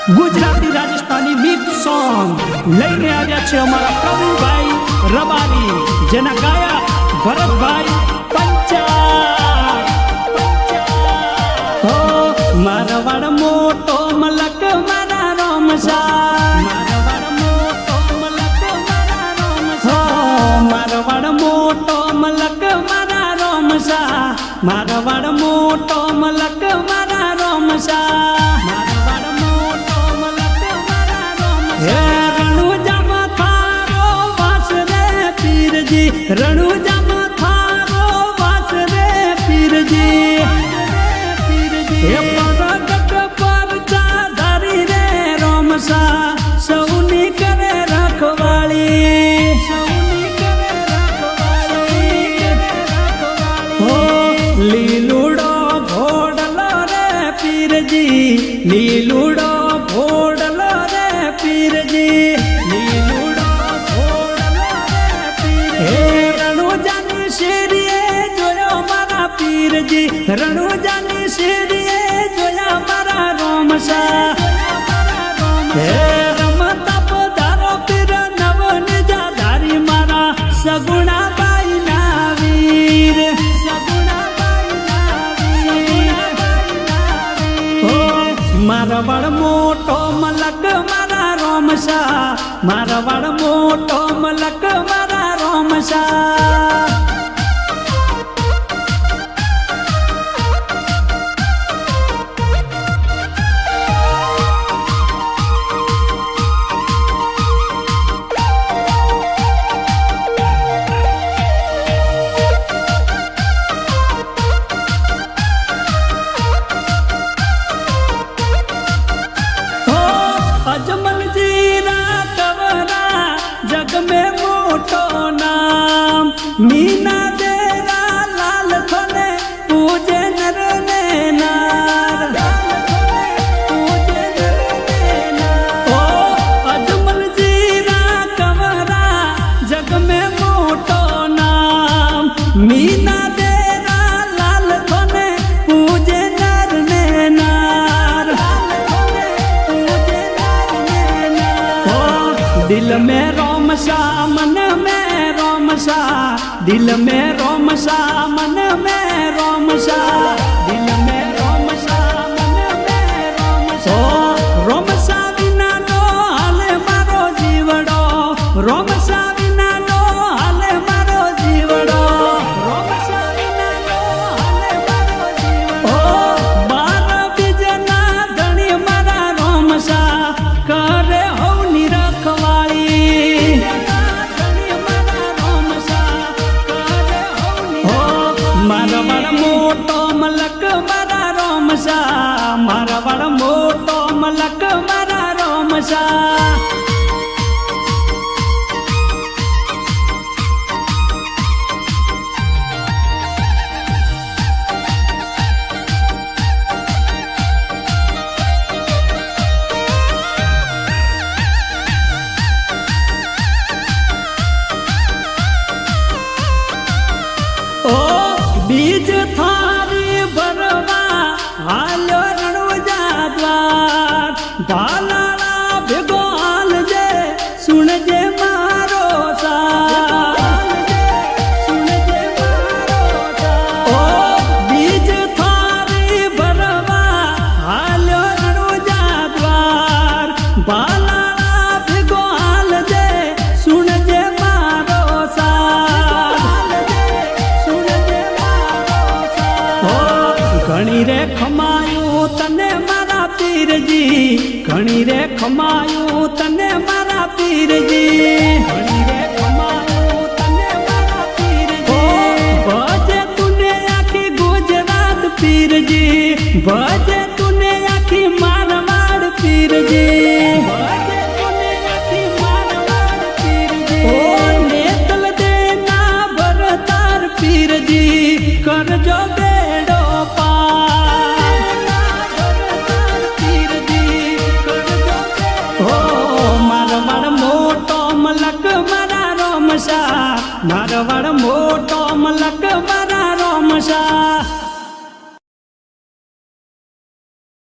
Gujarati Rajasthani mix song लईने આવ્યા છે અમારા પ્રવીણભાઈ રબારી, જેના ગાયક ભરતભાઈ પંચાલ। હો મારવાડ મોટો મલક મારા રોમસા, મારવાડ મોટો મલક મારા રોમસા, મારવાડ મોટો મલક મારા રોમસા, મારવાડ મોટો મલક મારા રોમસા। रणुजा में थारो वास रे पीरजी, हे परगट परचा धारी रे रोमसा, सौनी करे रखवाली, सौनी करे रखवाली, हो लीलूड़ो घोड़लो रे पीरजी, लीलूड़ो घोड़लो रे पीरजी, लीलूड़ो पीरजी, रणुजानी शेरिये जोया मारा रोमसा। हे रमता पधारो पीर नव निजा धारी मारा सगुणा बाई ना वीर, सगुणा बाई ना वीर। हो मारवाड़ मोटो मलक मारा रोमसा, मारवाड़ मोटो मलक मारा रोमसा। अजमल जीरा कवरा जग में मोटो नाम, मीना देरा लाल थोले पूजे नर ने नार, पूजे नर ने नार। ओ अजमल जीरा कवरा जग में मोटो नाम, मीना देरा लाल थोले पूजे नर ने नार। दिल में रोमसा मन में रोमसा, दिल में रोमसा मन में रोमसा, दिल में रोमसा मन में रोमसा। ओ रोमसा विना नो हाले मारो जीवड़ो, रोमसा विना नो हाले मारो जीवड़ो, रोमसा विना नो हाले मारो जीवड़ो। ओ बार बीजना धणी मारा रोमसा, करे हवनी रखवाली। मारवाड़ मोटो मलक मारा रोमसा, मारवाड़ मोटो मलक मारा रोमसा। बीज थारी भरवा हालो रणुजा द्वार, भालाला भेगो हाल जे सुन जे मारो सार, सुन जे मारो सार। ओ बीज थारी भरवा हालो रणुजा द्वार, भालाला भेगो हाल जे सुन जे मारो सार। घणी रे खमायूं तने मारा पीरजी, घणी रे खमायूं तने मारा पीरजी, घणी रे खमायूं तने मारा पीरजी। भजे तूने आखी गुजरात पीरजी, भजे तूने आखी मारवाड़ पीरजी, भजे तूने आखी मारवाड़ पीरजी। ओ नेतल देना भरतार पीरजी, करजो बेड़ो मारवाड़ मोटो मलक मारा रोमसा, मारवाड़ मोटो मलक मारा रोमसा।